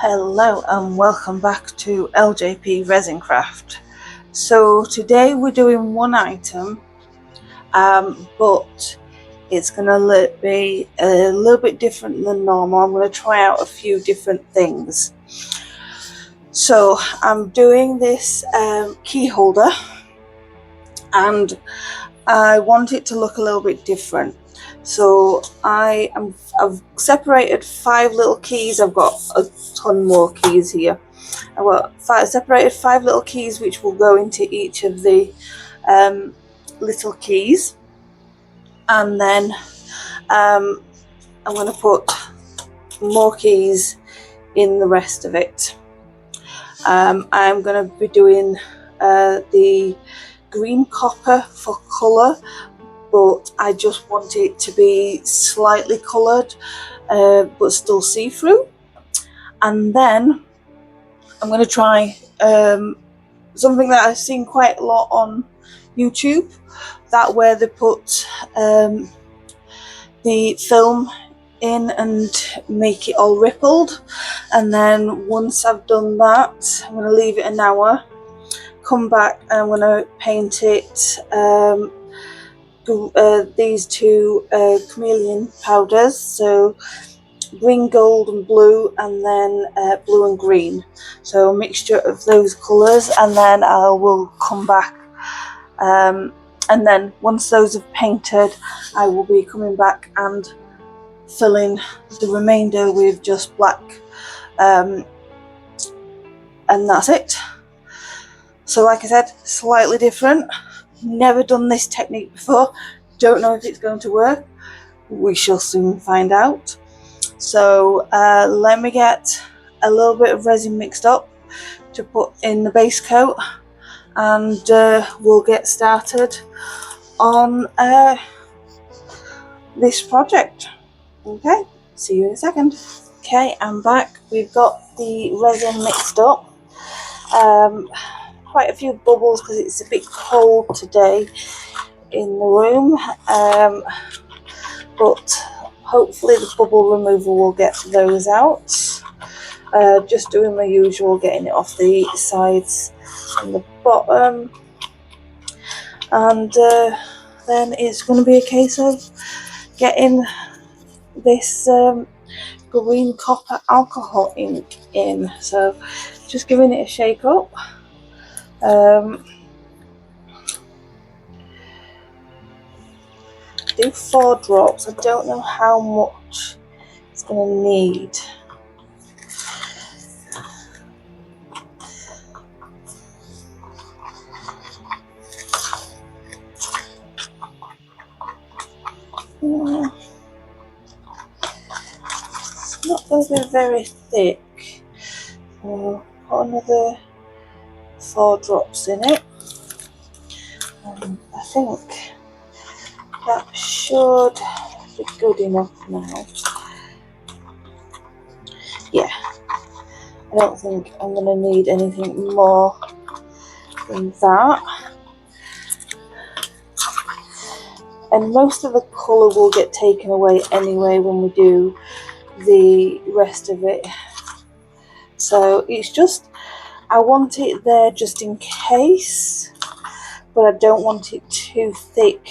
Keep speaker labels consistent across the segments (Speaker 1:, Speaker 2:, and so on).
Speaker 1: Hello and welcome back to LJP Resin Craft. So today we're doing one item, but it's going to be a little bit different than normal. I'm going to try out a few different things. So I'm doing this key holder, and I want it to look a little bit different. So I've separated 5 little keys. I've got a ton more keys here. I've got separated 5 little keys which will go into each of the little keys, and then I'm going to put more keys in the rest of it. I'm going to be doing the green copper for colour, but I just want it to be slightly coloured but still see-through. And then I'm going to try something that I've seen quite a lot on YouTube, that where they put the film in and make it all rippled, and then once I've done that, I'm going to leave it an hour, come back, and I'm going to paint it these 2 chameleon powders, so green, gold and blue, and then blue and green, so a mixture of those colours. And then I will come back, and then once those have painted, I will be coming back and filling the remainder with just black, and that's it. So like I said, slightly different, never done this technique before, don't know if it's going to work, we shall soon find out. So let me get a little bit of resin mixed up to put in the base coat, and we'll get started on this project. Okay, see you in a second. Okay, I'm back. We've got the resin mixed up. Quite a few bubbles because it's a bit cold today in the room, but hopefully the bubble remover will get those out. Just doing my usual, getting it off the sides and the bottom, and then it's going to be a case of getting this green copper alcohol ink in. So just giving it a shake up. Do 4 drops. I don't know how much it's going to need. It's not going to be very thick. So put another 4 drops in it. I think that should be good enough now. Yeah, I don't think I'm going to need anything more than that. And most of the colour will get taken away anyway when we do the rest of it. So it's just, I want it there just in case, but I don't want it too thick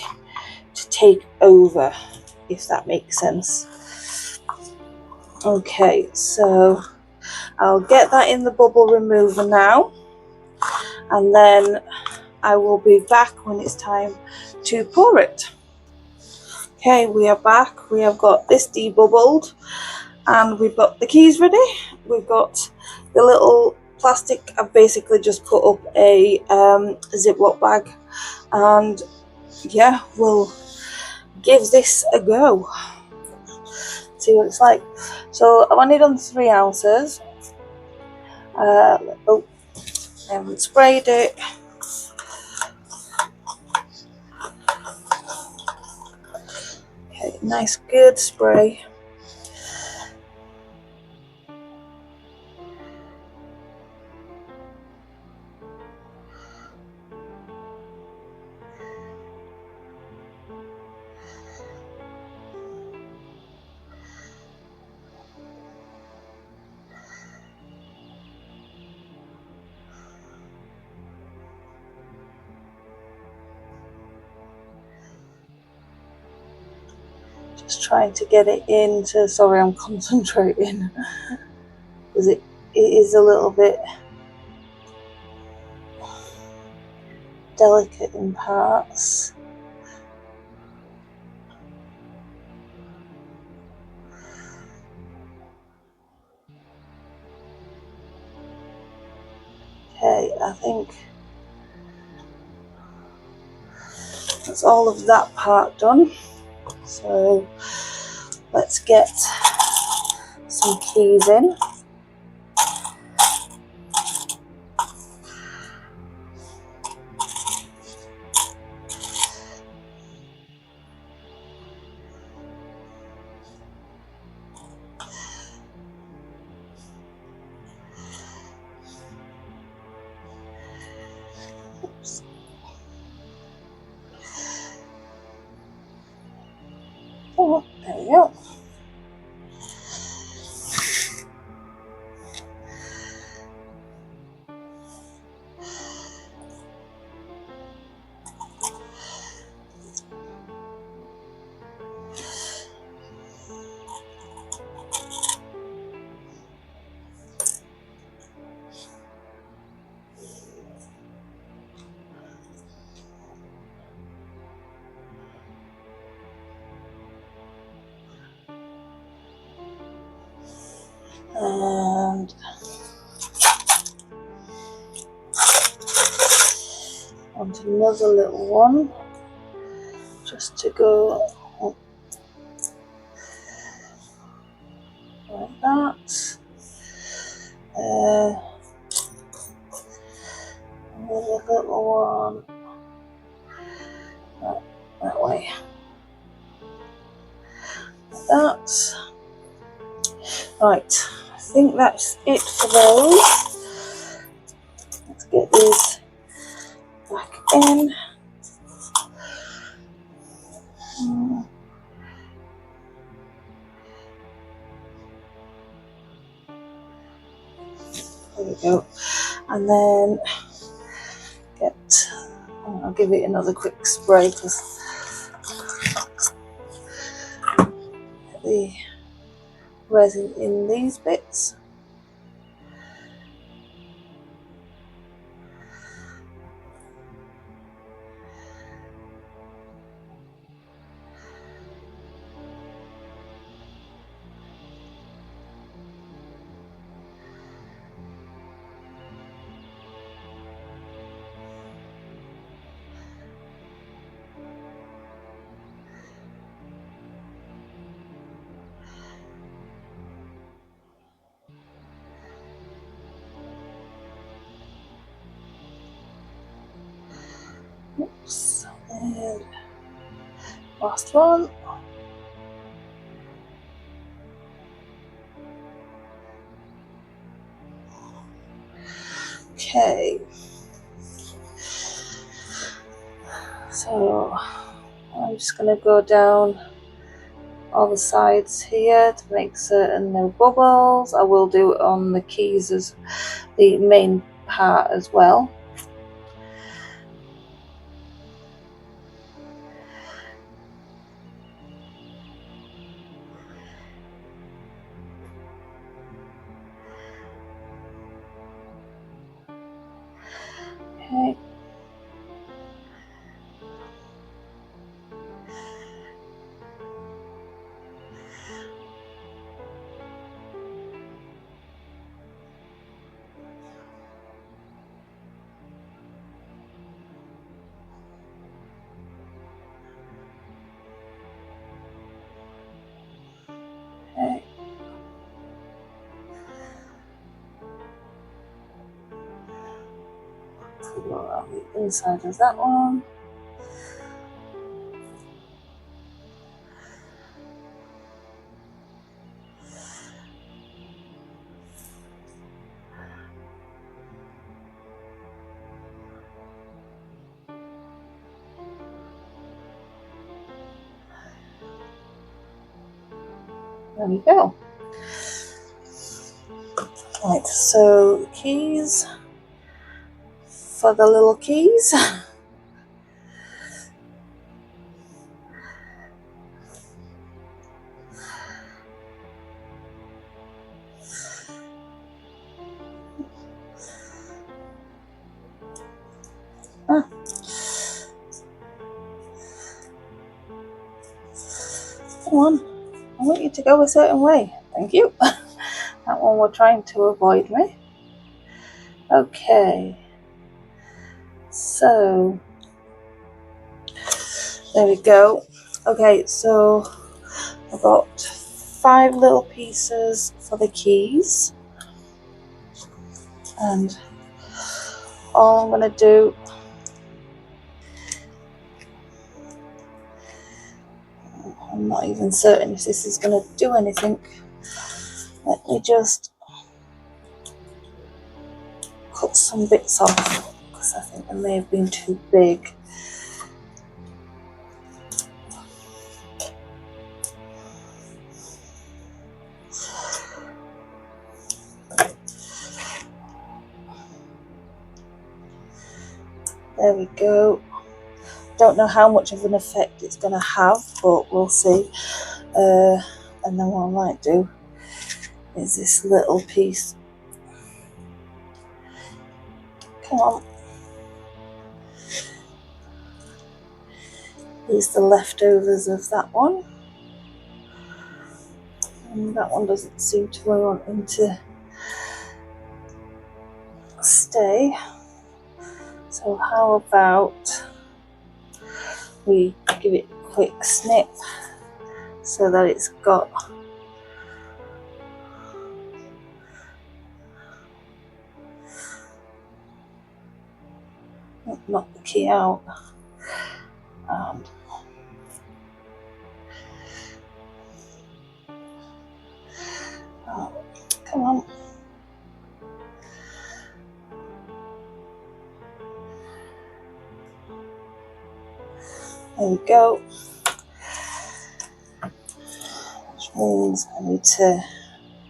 Speaker 1: to take over, if that makes sense. Okay, so I'll get that in the bubble remover now, and then I will be back when it's time to pour it. Okay, we are back. We have got this debubbled, and we've got the keys ready. We've got the little plastic. I've basically just put up a Ziploc bag, and yeah, we'll give this a go. See what it's like. So I've only done 3 ounces. I haven't sprayed it. Okay, nice good spray. Just trying to get it into, sorry, I'm concentrating because it is a little bit delicate in parts. Okay, I think that's all of that part done. So let's get some keys in. Oops. Oh, there we go. And onto another little one, just to go like that. Another little one that way. Like that. Right, I think that's it for those. Let's get these back in. There we go. And then I'll give it another quick spray because the resin in these bits. Oops. And last one. Okay. So I'm just going to go down all the sides here to make certain no bubbles. I will do it on the keys as the main part as well. Okay. Okay. Go around the inside of that one. There we go. Right, so the keys for the little keys. on, I want you to go a certain way. Thank you. That one we're trying to avoid me. Okay, so there we go. Okay, so I've got 5 little pieces for the keys, and all I'm going to do, I'm not even certain if this is going to do anything. Let me just cut some bits off because I think they may have been too big. There we go. Don't know how much of an effect it's going to have, but we'll see. And then what I might do is this little piece. Come on. Here's the leftovers of that one. And that one doesn't seem to want him to stay. So how about we give it a quick snip so that it's got knock the key out. Come on. There we go. Which means I need to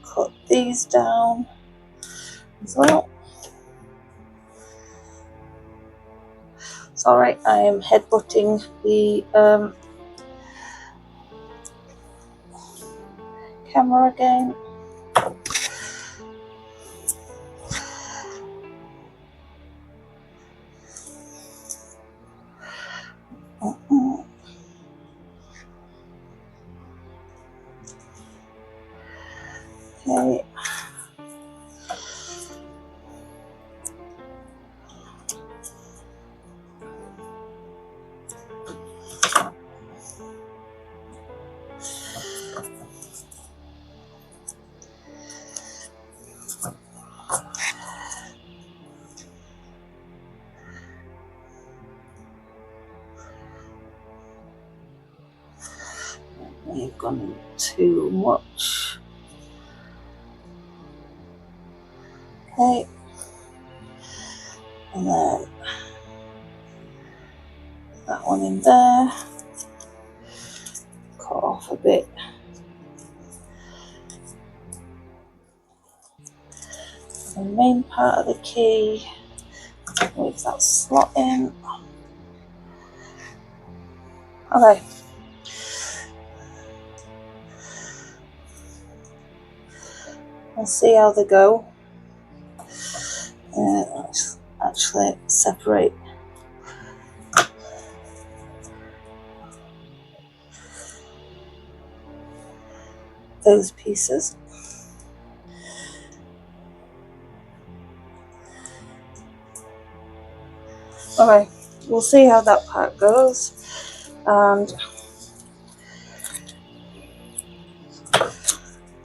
Speaker 1: cut these down as well. Sorry, I am headbutting the camera again. Okay. You've gone too much. Okay, and then that one in there, cut off a bit. The main part of the key, with that slot in. Okay. We'll see how they go. Let's actually separate those pieces. Okay, we'll see how that part goes, and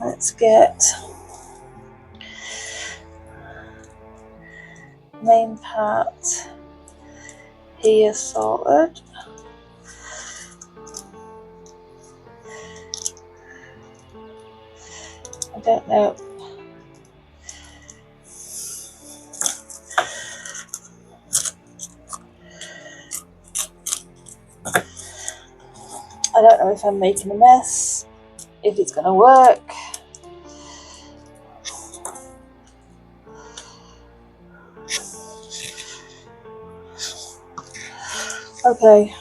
Speaker 1: let's get main part here sorted. I don't know. I don't know if I'm making a mess, if it's going to work. Okay,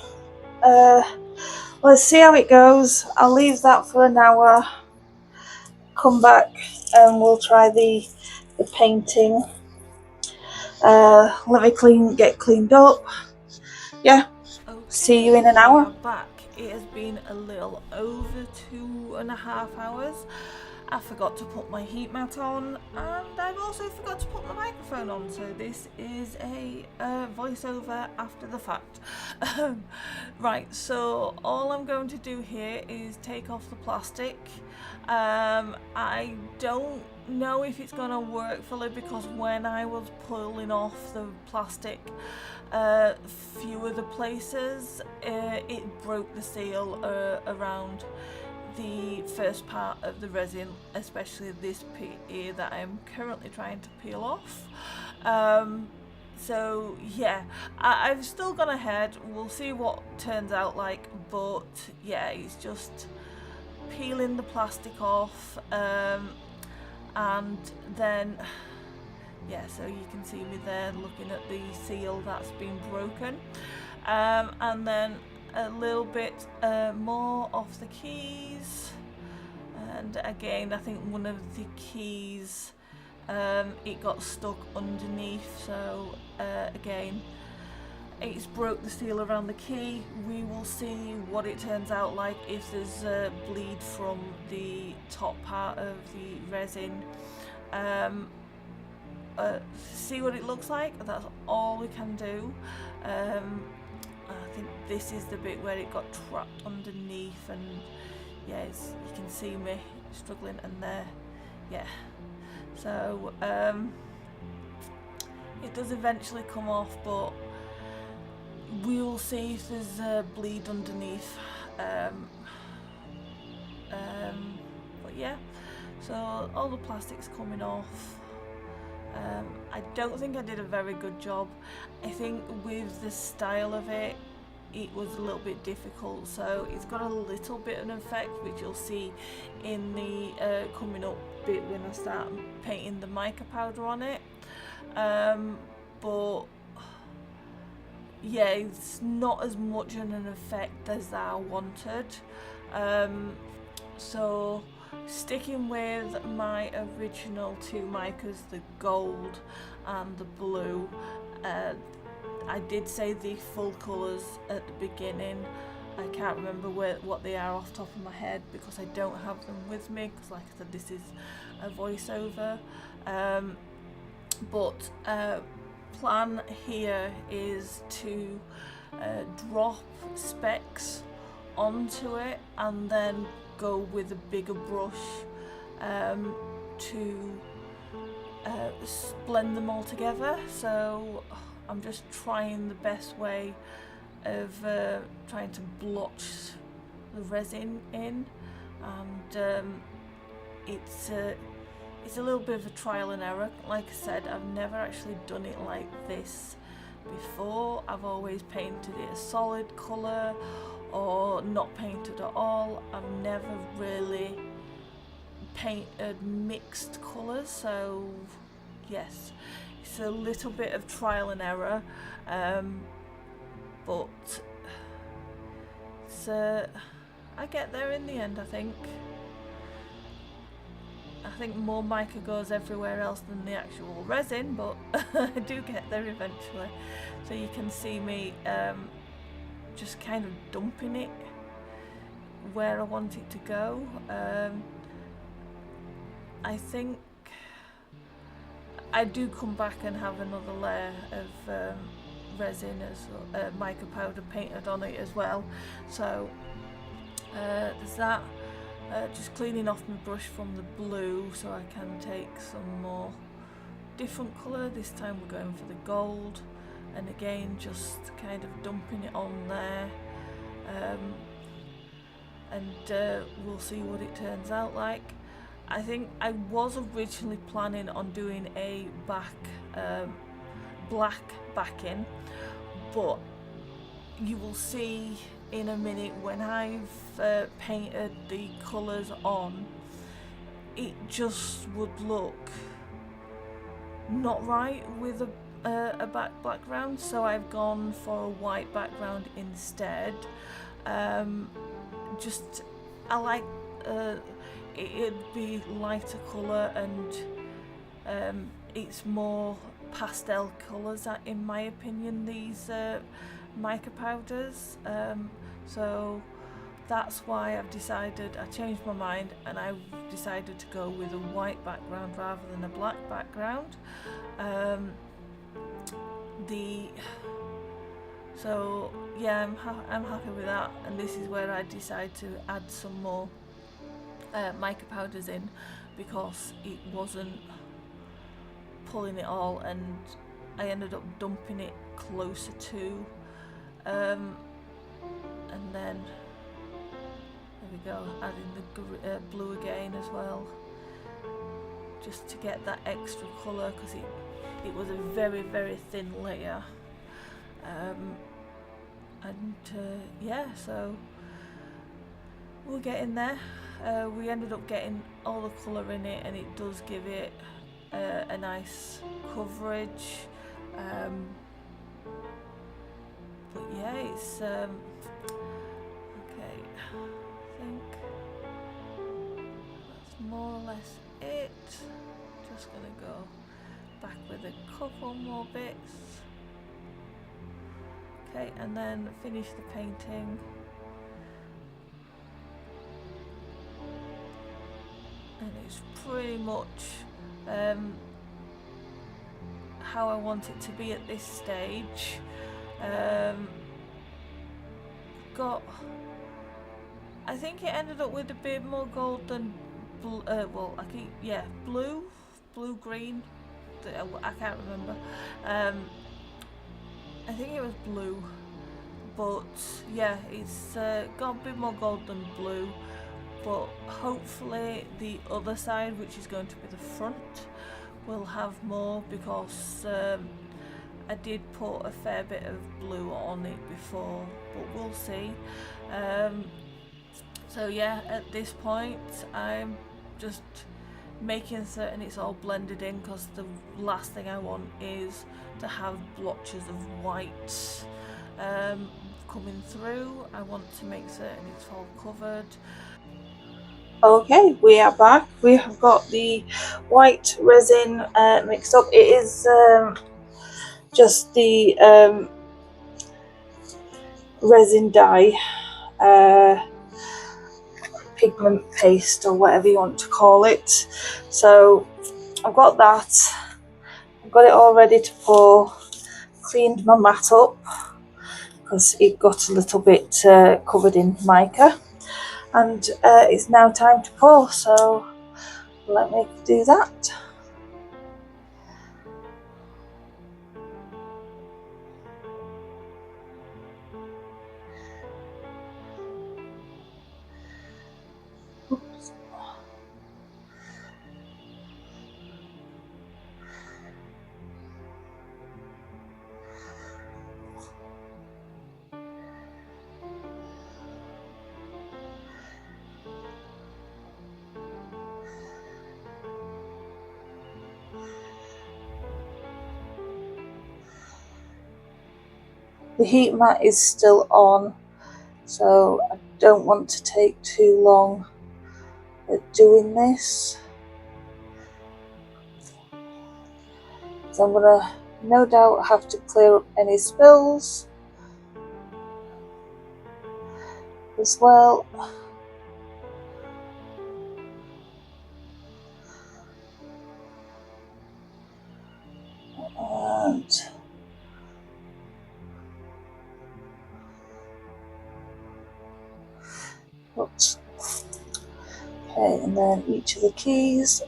Speaker 1: let's see how it goes. I'll leave that for an hour, come back and we'll try the painting. Let me get cleaned up. Yeah, see you in an hour.
Speaker 2: Back
Speaker 1: it has been a little over 2.5 hours. I forgot to put my heat mat on, and I've also forgot to put my microphone on, so this is a voiceover after the fact. Right, so all I'm going to do here is take off the plastic. I don't know if it's going to work fully, because when I was pulling off the plastic, few of the places, it broke the seal around the first part of the resin, especially this bit here that I'm currently trying to peel off. So yeah, I've still gone ahead. We'll see what turns out like, but yeah, it's just peeling the plastic off, and then yeah, so you can see me there looking at the seal that's been broken, and then a little bit more off the keys, and again I think one of the keys, it got stuck underneath, so again it's broke the seal around the key. We will see what it turns out like, if there's bleed from the top part of the resin. See what it looks like. That's all we can do. I think this is the bit where it got trapped underneath, and yeah, you can see me struggling, and there, yeah. So it does eventually come off, but we will see if there's bleed underneath. But yeah, so all the plastic's coming off. I don't think I did a very good job. I think with the style of it, it was a little bit difficult, so it's got a little bit of an effect, which you'll see in the coming up bit when I start painting the mica powder on it. But yeah, it's not as much of an effect as I wanted. So sticking with my original two micas, the gold and the blue, I did say the full colours at the beginning. I can't remember what they are off the top of my head, because I don't have them with me, because like I said, this is a voiceover. But plan here is to drop specks onto it and then go with a bigger brush to blend them all together. So I'm just trying the best way of trying to blotch the resin in, and it's a little bit of a trial and error. Like I said, I've never actually done it like this before. I've always painted it a solid colour or not painted at all. I've never really painted mixed colours, so yes, it's a little bit of trial and error, but it's, I get there in the end. I think more mica goes everywhere else than the actual resin, but I do get there eventually. So you can see me just kind of dumping it where I want it to go. I think I do come back and have another layer of resin as mica powder painted on it as well. So there's that. Just cleaning off my brush from the blue so I can take some more different colour. This time we're going for the gold, and again just kind of dumping it on there, and we'll see what it turns out like. I think I was originally planning on doing a black backing, but you will see in a minute when I've painted the colours on, it just would look not right with a background, so I've gone for a white background instead. Just I like it'd be lighter colour, and it's more pastel colours in my opinion, these mica powders. So
Speaker 2: that's why I've decided, I changed my mind and I've decided to go with a white background rather than a black background. So yeah, I'm happy with that, and this is where I decide to add some more mica powders in, because it wasn't pulling it all, and I ended up dumping it closer to, and then there we go, adding the blue again as well, just to get that extra colour, because it was a very, very thin layer. Yeah, so we're getting there. We ended up getting all the colour in it, and it does give it a nice coverage. But yeah, it's okay, I think that's more or less it. Just gonna go back with a couple more bits. Okay, and then finish the painting. And it's pretty much how I want it to be at this stage. I think it ended up with a bit more gold than blue, blue, green, I can't remember. I think it was blue, but yeah, it's got a bit more gold than blue, but hopefully the other side, which is going to be the front, will have more, because I did put a fair bit of blue on it before, but we'll see. So yeah, at this point I'm just making certain it's all blended in, because the last thing I want is to have blotches of white coming through. I want to make certain it's all covered.
Speaker 1: Okay, we are back. We have got the white resin mixed up. It is just the resin dye, pigment paste, or whatever you want to call it. So I've got that. I've got it all ready to pour. Cleaned my mat up because it got a little bit covered in mica, and it's now time to pour, so let me do that. Oops. The heat mat is still on, so I don't want to take too long at doing this. So I'm gonna no doubt have to clear up any spills as well. And oops. Okay, and then each of the keys.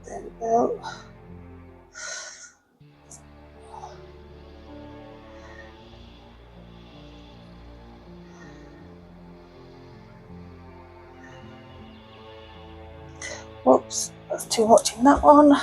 Speaker 1: There we go. Whoops, that's too much in that one.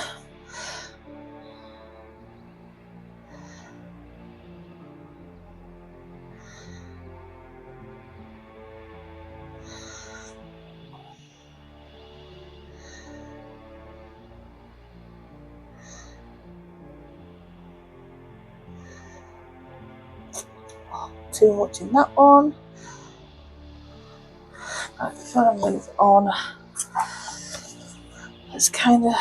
Speaker 1: Too much in that one. Right, before I move on, let's kind of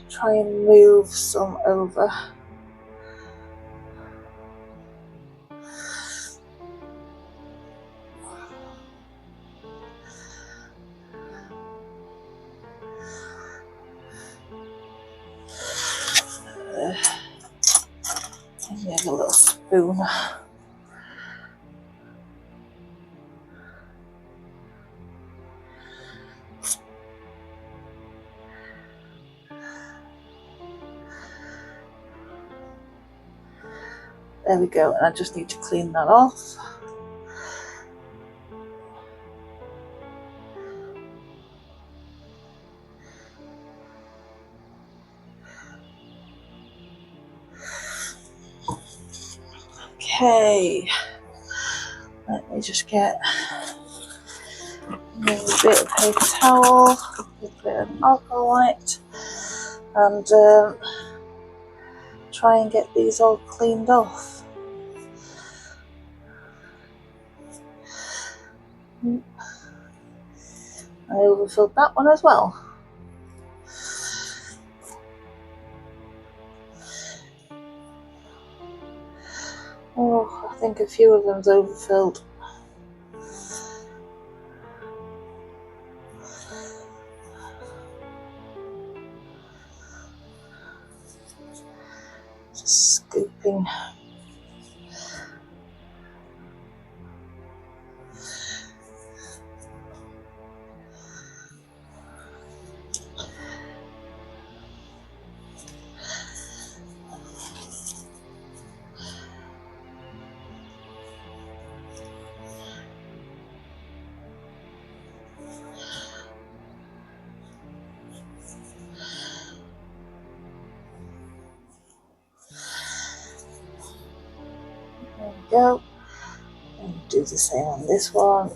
Speaker 1: try and move some over. Maybe have a little spoon. There we go, and I just need to clean that off. Okay, let me just get a little bit of paper towel, a little bit of alcoholite, and try and get these all cleaned off. I overfilled that one as well. Oh, I think a few of them's overfilled. Just scooping. There we go. And do the same on this one.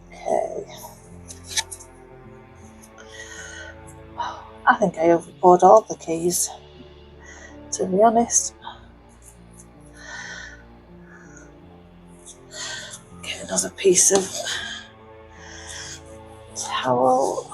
Speaker 1: Okay. I think I overpoured all the keys, to be honest. Get another piece of towel.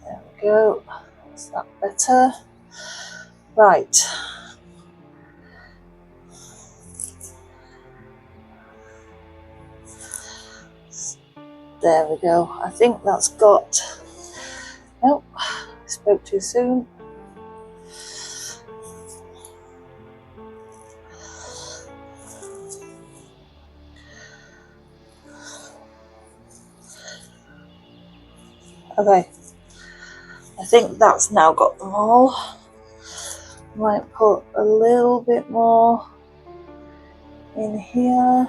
Speaker 1: There we go. Is that better? Right. There we go. I think that's got... Nope, I spoke too soon. Okay, I think that's now got them all. Might put a little bit more in here.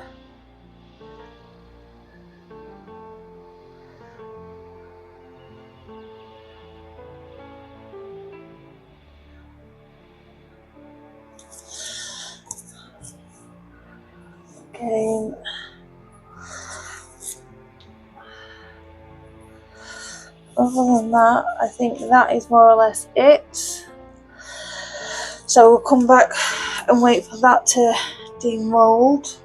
Speaker 1: Okay. Other than that, I think that is more or less it. So we'll come back and wait for that to demold.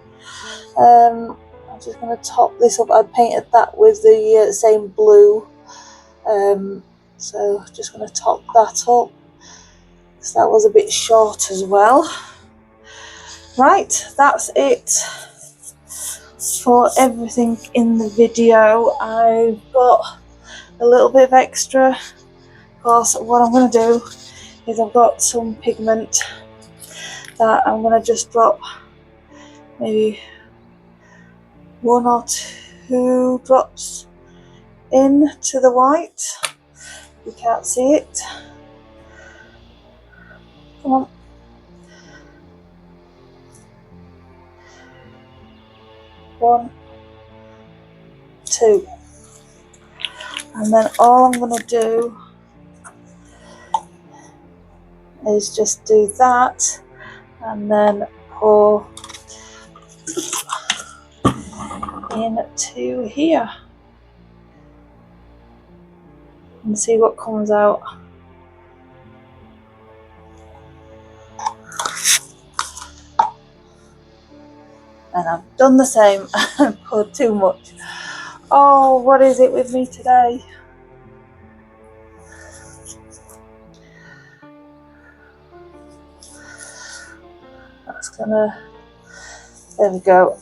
Speaker 1: I'm just going to top this up. I painted that with the same blue. So just going to top that up. So that was a bit short as well. Right, that's it for everything in the video. I've got a little bit of extra. Of course, what I'm going to do is I've got some pigment that I'm going to just drop maybe 1 or 2 drops into the white. You can't see it. Come on. 1, 2. And then all I'm going to do is just do that and then pour into here and see what comes out. And I've done the same and poured too much. Oh, what is it with me today? That's gonna, there we go.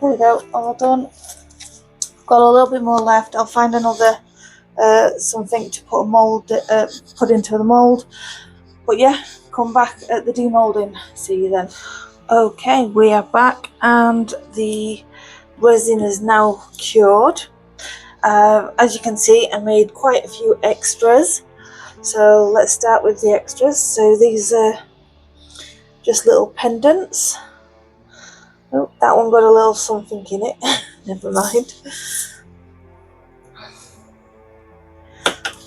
Speaker 1: There we go, all done. Got a little bit more left. I'll find another something to put a mold, put into the mold. But yeah, come back at the demoulding. See you then. Okay, we are back and the resin is now cured. As you can see, I made quite a few extras. So let's start with the extras. So these are just little pendants. Oh, that one got a little something in it. Never mind.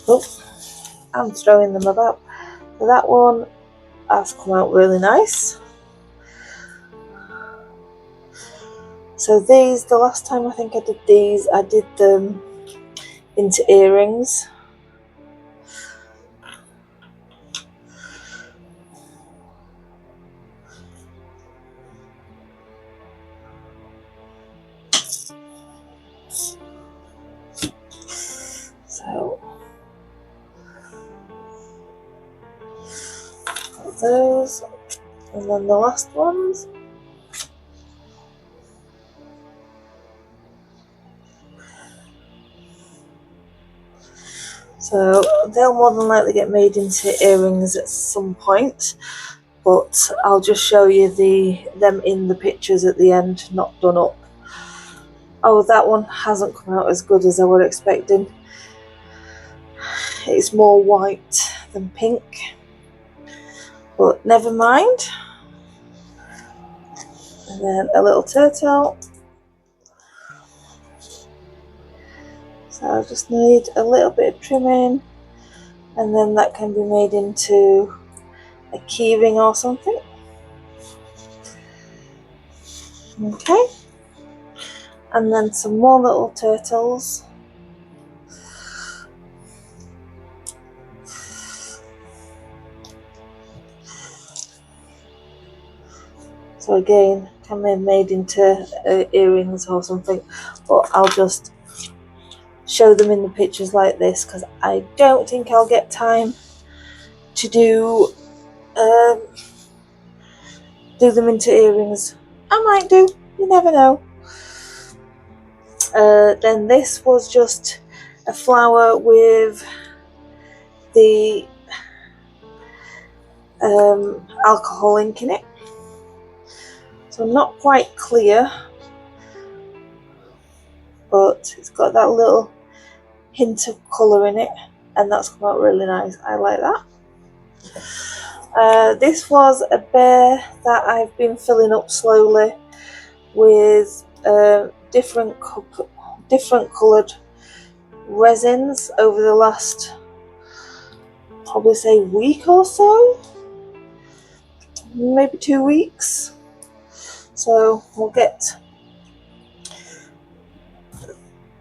Speaker 1: Oh, I'm throwing them about. So that one has come out really nice. So these, the last time I think I did these, I did them into earrings. So got those, and then the last ones. So they'll more than likely get made into earrings at some point, but I'll just show you them in the pictures at the end, not done up. Oh, that one hasn't come out as good as I was expecting. It's more white than pink, but never mind. And then a little turtle. So I just need a little bit of trimming, and then that can be made into a keyring or something. Okay, and then some more little turtles. So again, can be made into earrings or something, but I'll just show them in the pictures like this because I don't think I'll get time to do them into earrings. I might do, you never know. Then this was just a flower with the alcohol ink in it, so not quite clear, but it's got that little hint of colour in it, and that's come out really nice. I like that. This was a bear that I've been filling up slowly with different coloured resins over the last, probably say, week or so, maybe 2 weeks. So we'll get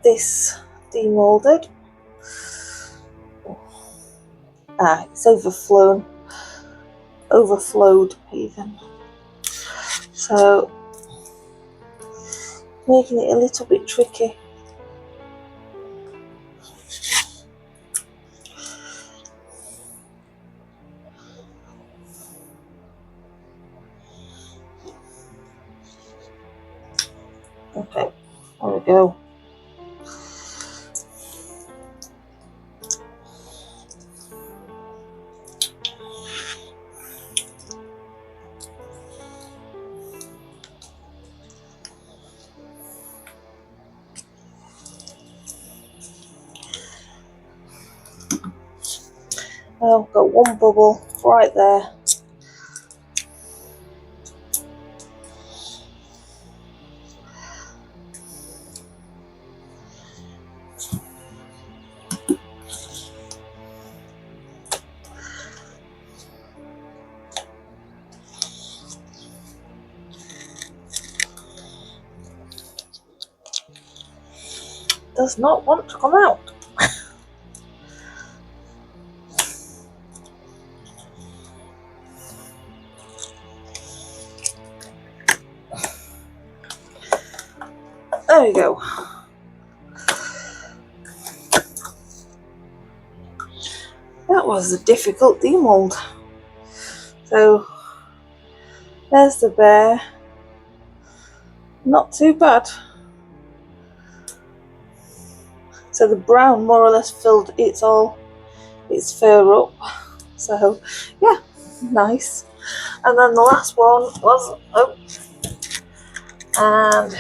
Speaker 1: this demoulded. It's overflowed even. So making it a little bit tricky. Okay, there we go. I've got one bubble right there. does not want to come out. There we go. That was a difficult demold. So there's the bear. Not too bad. So the brown more or less filled its fur up. So yeah, nice. And then the last one was and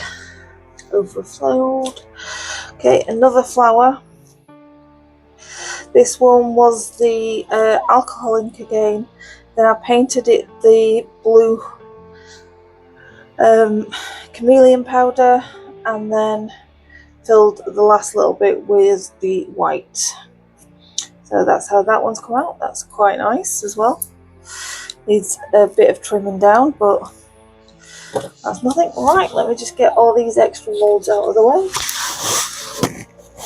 Speaker 1: overflowed. Okay, another flower. This one was the alcohol ink again. Then I painted it the blue chameleon powder, and then filled the last little bit with the white. So that's how that one's come out. That's quite nice as well. Needs a bit of trimming down, but that's nothing. Right, let me just get all these extra molds out of the way.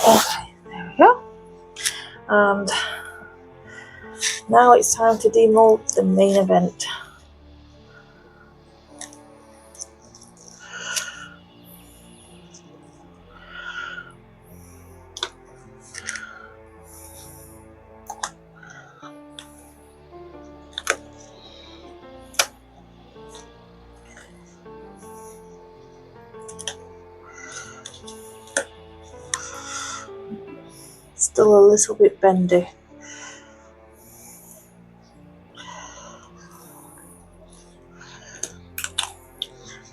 Speaker 1: Okay, there we go. And now it's time to demold the main event. Still a little bit bendy.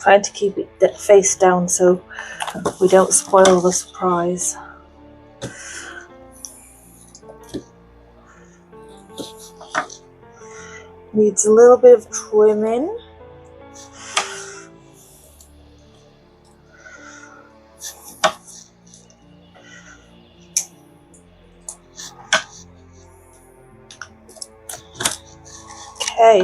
Speaker 1: Trying to keep it face down so we don't spoil the surprise. Needs a little bit of trimming. Okay.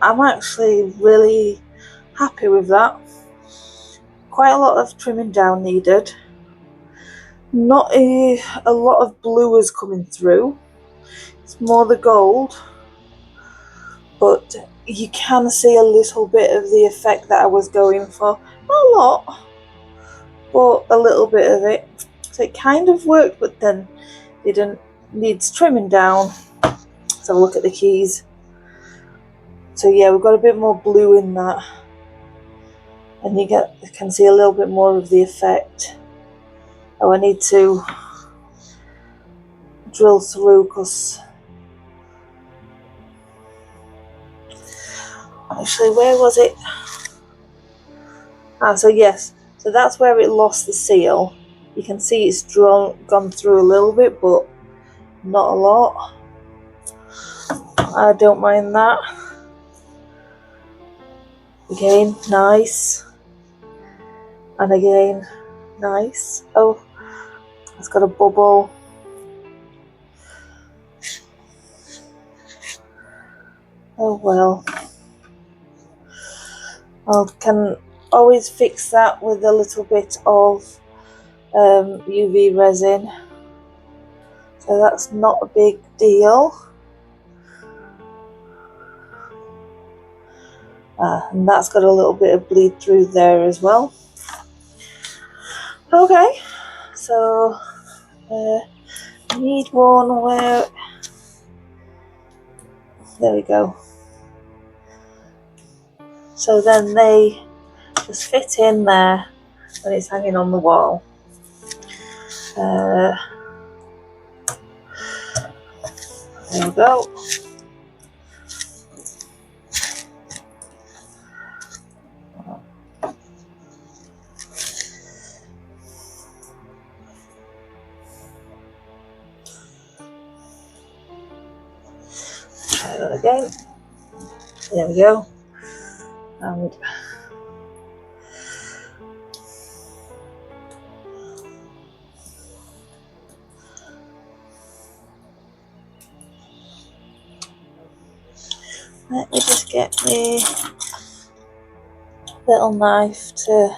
Speaker 1: I'm actually really happy with that. Quite a lot of trimming down needed. Not a lot of blue is coming through. It's more the gold, but you can see a little bit of the effect that I was going for. Not a lot, but a little bit of it. So it kind of worked, but then it needs trimming down. So look at the keys. So yeah, we've got a bit more blue in that, and you can see a little bit more of the effect. Oh, I need to drill through because actually, where was it? So yes, so that's where it lost the seal. You can see it's gone through a little bit, but not a lot. I don't mind that. Again, nice. And again, nice. Oh, it's got a bubble. Oh well. I can always fix that with a little bit of UV resin. So that's not a big deal. And that's got a little bit of bleed through there as well. Okay, so I need one where, there we go. So then they just fit in there when it's hanging on the wall. There we go. Try that again. There we go. And Let me just get my little knife to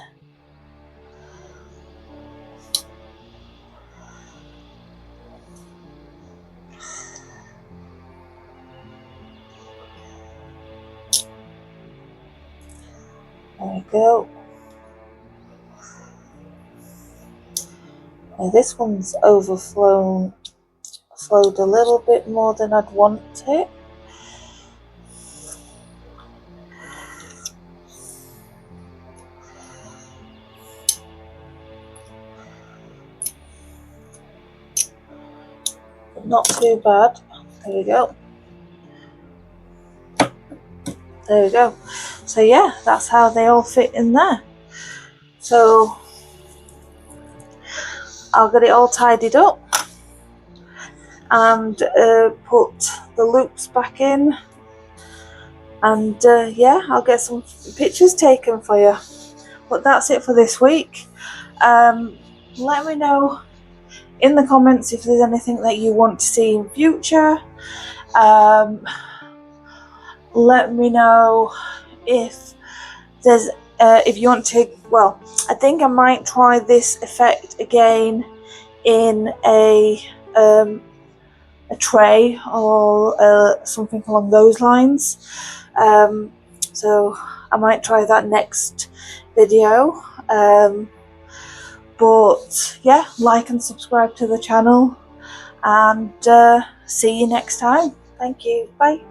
Speaker 1: there we go. Now this one's flowed a little bit more than I'd want it. But not too bad. There we go. There we go. So yeah, that's how they all fit in there. So I'll get it all tidied up and put the loops back in, and yeah, I'll get some pictures taken for you. But that's it for this week. Let me know in the comments if there's anything that you want to see in future. Let me know if there's if you want to. Well, I think I might try this effect again in a tray or something along those lines. So I might try that next video. But yeah, like and subscribe to the channel, and see you next time. Thank you. Bye.